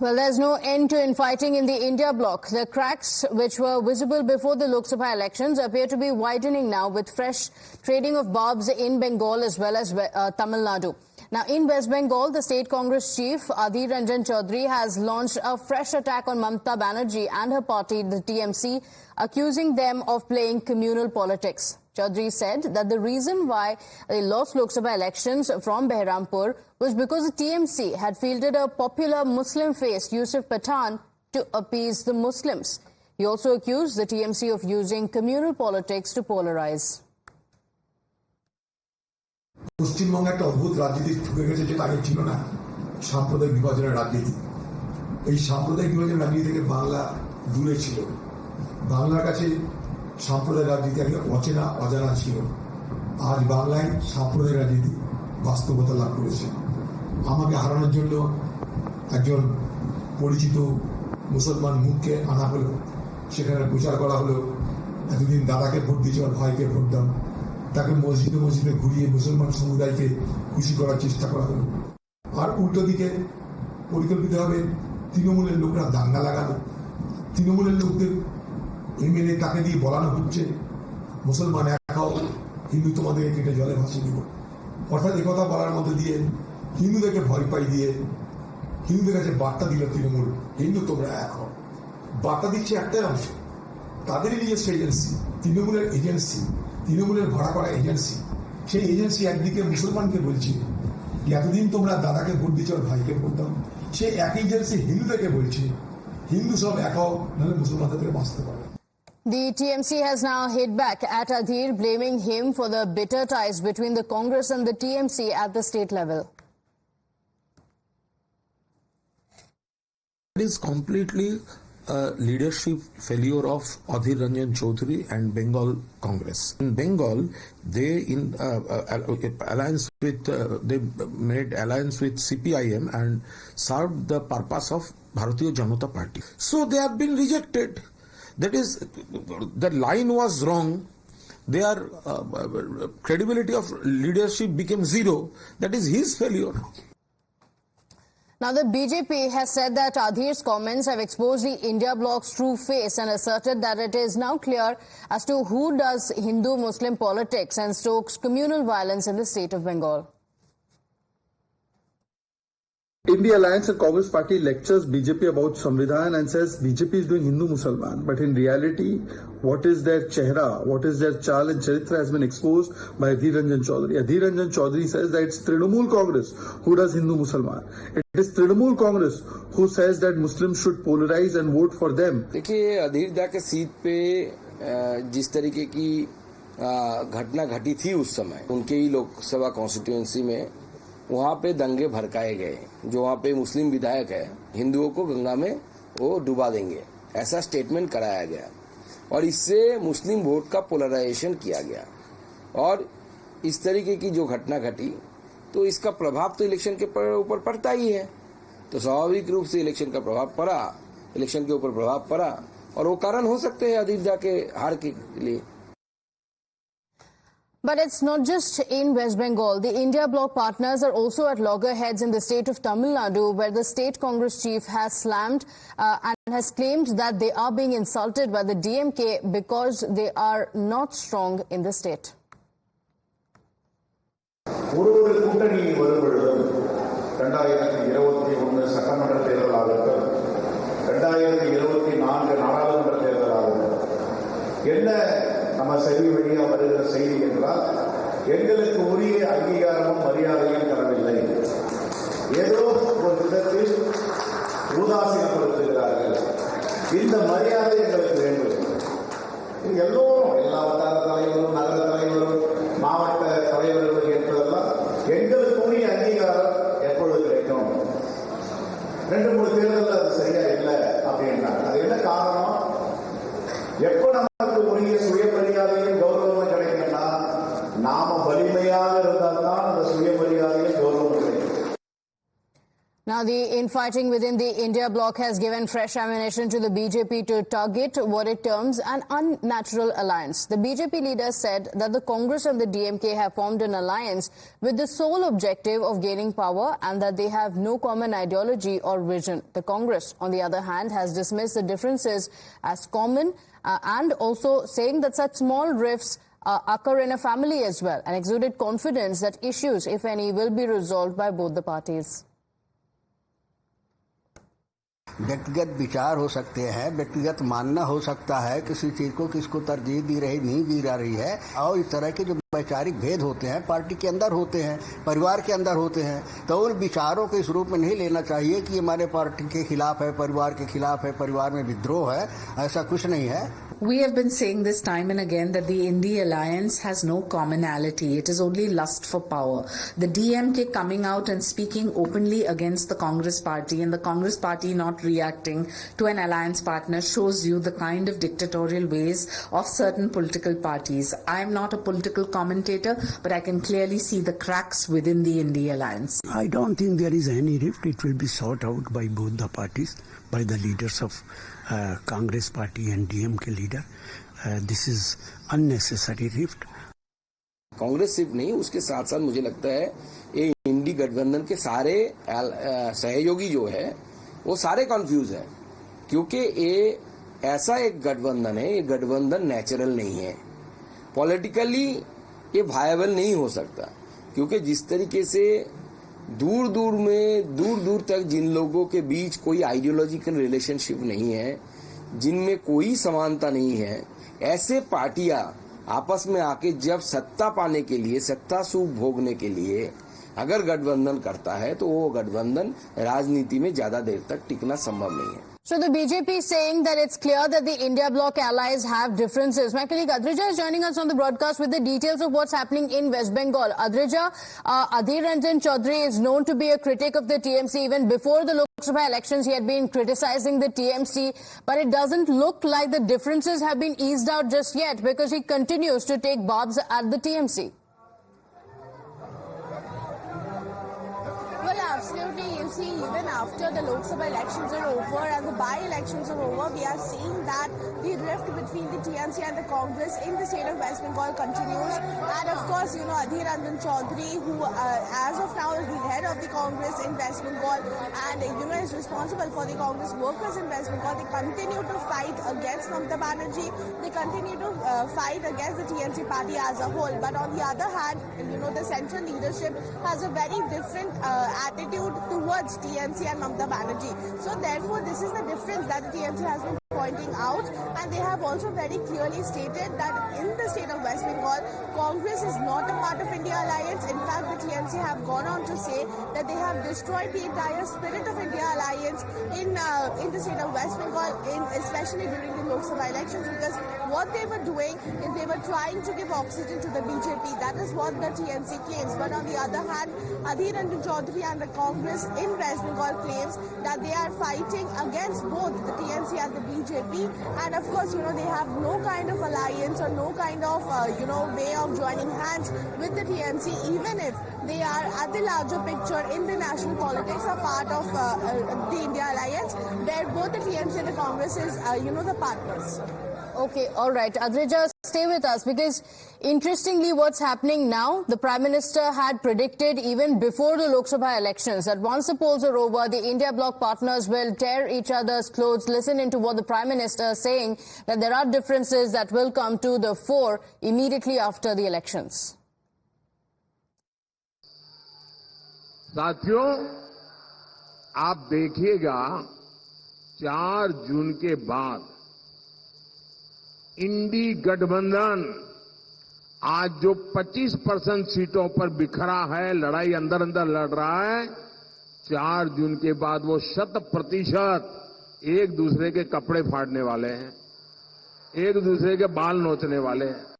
Well, there's no end to infighting in the India bloc. The cracks, which were visible before the Lok Sabha elections, appear to be widening now with fresh trading of barbs in Bengal as well as Tamil Nadu. Now, in West Bengal, the state Congress chief, Adhir Ranjan Chaudhary, has launched a fresh attack on Mamata Banerjee and her party, the TMC, accusing them of playing communal politics. Chaudhary said that the reason why they lost Lok Sabha elections from Behrampur was because the TMC had fielded a popular Muslim face, Yusuf Pathan, to appease the Muslims. He also accused the TMC of using communal politics to polarize. পশ্চিমবঙ্গে একটা অদ্ভুত রাজনীতি ঢুকে গেছে, যেটা আগে ছিল না, সাম্প্রদায়িক বিভাজনের রাজনীতি। এই সাম্প্রদায়িক বিভাজনের রাজনীতি থেকে বাংলা দূরে ছিল। বাংলার কাছে সাম্প্রদায়িক রাজনীতি আগে অচেনা অজানা ছিল। আজ বাংলায় সাম্প্রদায়িক রাজনীতি বাস্তবতা লাভ করেছে। আমাকে হারানোর জন্য একজন পরিচিত মুসলমান মুখকে আনা হলো, সেখানে প্রচার করা হলো, এতদিন দাদাকে ভোট দিয়েছে আর ভাইকে ভোট দাও। তাকে মসজিদে মসজিদে ঘুরিয়ে মুসলমান সমুদায়কে খুশি করার চেষ্টা করা হলো। আর উল্টো দিকে পরিকল্পিতভাবে তৃণমূলের লোকরা দাঙ্গা লাগানো, তৃণমূলের লোকদের এমএলএ তাকে দিয়ে বলানো হচ্ছে মুসলমান এক হও, হিন্দু তোমাদেরকে কেটে জলে ভাসিয়ে দিব। অর্থাৎ একথা বলার মধ্যে দিয়ে হিন্দুদেরকে ভয় পাই দিয়ে হিন্দুদের কাছে বার্তা দিল তৃণমূল, হিন্দু তোমরা এক হও। বার্তা দিচ্ছে একটাই অংশ, তাদেরই নিজস্ব এজেন্সি, তৃণমূলের এজেন্সি, তৃণমূলের ভাড়া করা এজেন্সি। সেই এজেন্সি একদিকে মুসলমানকে বলছে এতদিন তোমরা দাদাকে ভোট দিচ্ছ আর ভাইকে ভোট দাও, সেই এক এজেন্সি হিন্দুদেরকে বলছে হিন্দু সব এক হও, নাহলে মুসলমানদের থেকে বাঁচতে পারবে। The TMC has now hit back at Adhir, blaming him for the bitter ties between the Congress and the TMC at the state level. It is completely a leadership failure of Adhir Ranjan Chaudhary and Bengal Congress. In Bengal, they they made alliance with CPIM and served the purpose of Bharatiya Janata Party. So they have been rejected. That is, the line was wrong. Their credibility of leadership became zero. That is his failure. Now, the BJP has said that Adhir's comments have exposed the India bloc's true face and asserted that it is now clear as to who does Hindu-Muslim politics and stokes communal violence in the state of Bengal. India Alliance and Congress Party lectures BJP about Samvidhan and says BJP is doing Hindu-Musalman. But in reality, what is their chehra, what is their chal and charitra has been exposed by Adhir Ranjan Chaudhary. Adhir Ranjan Chaudhary says that it's Trinamool Congress who does Hindu-Musalman. It is Trinamool Congress who says that Muslims should polarize and vote for them. देखिए, अधीर दा के seat पे जिस तरीके की घटना घटी थी उस समय उनके ही लोकसभा कॉन्स्टिट्यूएंसी में, वहाँ पे दंगे भड़काए गए। जो वहाँ पे मुस्लिम विधायक है, हिंदुओं को गंगा में वो डुबा देंगे, ऐसा स्टेटमेंट कराया गया और इससे मुस्लिम वोट का पोलराइजेशन किया गया। और इस तरीके की जो घटना घटी तो इसका प्रभाव तो इलेक्शन के ऊपर पड़ता ही है। तो स्वाभाविक रूप से इलेक्शन का प्रभाव पड़ा, इलेक्शन के ऊपर प्रभाव पड़ा और वो कारण हो सकते हैं अधीर दा के हार के लिए। But it's not just in West Bengal. The India bloc partners are also at loggerheads in the state of Tamil Nadu, where the state Congress chief has slammed and has claimed that they are being insulted by the DMK because they are not strong in the state. சட்டமன்ற தேர்தலாகட்டும் 2024 நாடாளுமன்ற தேர்தலாகட்டும் என்ன நம்ம செய்தி வழியா வருகிற செய்தி என்றால் எங்களுக்கு உரிய அங்கீகாரமும் மரியாதையும் தரவில்லை, ஏதோ ஒரு விதத்தில் உதாசீனப்படுத்துகிறார்கள். இந்த மரியாதை எங்களுக்கு வேண்டும். எல்லோரும், எல்லா வட்டார தலைவரும், நகர தலைவரும், மாவட்ட தலைவர்கள் என்பதெல்லாம் எங்களுக்கு உரிய அங்கீகாரம் எப்பொழுது கிடைக்கும்? 2-3 தேர்தலில் அது சரியா இல்லை அப்படின்றாங்க. அது என்ன காரணம்? எப்போ நமக்கு உரிய சுயமரியாதையும் கௌரவமும் கிடைக்கும்னா நாம வலிமையாக இருந்தால்தான் அந்த சுயமரியாதையும் கௌரவம் கிடைக்கும். Now, the infighting within the India bloc has given fresh ammunition to the BJP to target what it terms an unnatural alliance. The BJP leader said that the Congress and the DMK have formed an alliance with the sole objective of gaining power and that they have no common ideology or vision. The Congress, on the other hand, has dismissed the differences as common and also saying that such small rifts occur in a family as well, and exuded confidence that issues, if any, will be resolved by both the parties. व्यक्तिगत विचार हो सकते हैं, व्यक्तिगत मानना हो सकता है, किसी चीज को किसको तरजीह दी रही नहीं दी जा रही है, और इस तरह के जो वैचारिक भेद होते हैं पार्टी के अंदर होते हैं, परिवार के अंदर होते हैं, तो उन विचारों को इस रूप में नहीं लेना चाहिए कि हमारे पार्टी के खिलाफ है, परिवार के खिलाफ है, परिवार में विद्रोह है। ऐसा कुछ नहीं है। We have been saying this time and again that the India alliance has no commonality. It is only lust for power. The DMK coming out and speaking openly against the Congress party and the Congress party not reacting to an alliance partner shows you the kind of dictatorial ways of certain political parties. I am not a political commentator, but I can clearly see the cracks within the India alliance. I don't think there is any rift. It will be sought out by both the parties, by the leaders of Congress party and DMK leader. This is unnecessary rift. Congress सिर्फ नहीं, उसके साथ साथ मुझे लगता है ये इंडी गठबंधन के सारे सहयोगी जो है वो सारे कंफ्यूज हैं, क्योंकि ये ऐसा एक गठबंधन है, ये गठबंधन नेचुरल नहीं है, पॉलिटिकली ये वायबल नहीं हो सकता, क्योंकि जिस तरीके से दूर दूर तक जिन लोगों के बीच कोई आइडियोलॉजिकल रिलेशनशिप नहीं है, जिनमें कोई समानता नहीं है, ऐसे पार्टियां आपस में आके जब सत्ता पाने के लिए, सत्ता सुख भोगने के लिए अगर गठबंधन करता है तो वो गठबंधन राजनीति में ज्यादा देर तक टिकना संभव नहीं है। So the BJP is saying that it's clear that the India bloc allies have differences. My colleague Adrija is joining us on the broadcast with the details of what's happening in West Bengal. Adrija, Adhir Ranjan Chaudhary is known to be a critic of the TMC. Even before the Lok Sabha elections, he had been criticizing the TMC. But it doesn't look like the differences have been eased out just yet, because he continues to take bobs at the TMC. Well, absolutely. You see, even after the Lok Sabha elections are over and the by-elections are over, we are seeing that the rift between the TMC and the Congress in the state of West Bengal continues. And of course, you know, Adhir Ranjan Chaudhary, who as of now is the head of the Congress in West Bengal and, you know, is responsible for the Congress workers in West Bengal, they continue to fight against Mamata Banerjee. They continue to fight against the TMC party as a whole. But on the other hand, you know, the central leadership has a very different attitude towards TMC and Mamata Banerjee. So therefore, this is the difference that the TMC has been pointing out, and they have also very clearly stated that in the state of West Bengal, Congress is not a part of India Alliance. In fact, the TMC have gone on to say that they have destroyed the entire spirit of India Alliance in the state of West Bengal, especially during the Lok Sabha elections, because what they were doing is they were trying to give oxygen to the BJP. That is what the TMC claims. But on the other hand, Adhir Ranjan Chaudhary and the Congress in West Bengal claims that they are fighting against both the TMC and the BJP, and of course, you know, they have no kind of alliance or no kind of, you know, way of joining hands with the TMC, even if they are at the larger picture in the national politics, are part of the India Alliance, where both the TMC and the Congress is, you know, the partners. Okay, all right. Adrija, stay with us, because interestingly what's happening now, the Prime Minister had predicted even before the Lok Sabha elections that once the polls are over, the India bloc partners will tear each other's clothes. Listen into what the Prime Minister is saying, that there are differences that will come to the fore immediately after the elections. साथियों, आप देखिएगा 4 जून के बाद इंडी गठबंधन आज जो 25% सीटों पर बिखरा है, लड़ाई अंदर अंदर लड़ रहा है, 4 जून के बाद वो 100% एक दूसरे के कपड़े फाड़ने वाले हैं, एक दूसरे के बाल नोचने वाले हैं।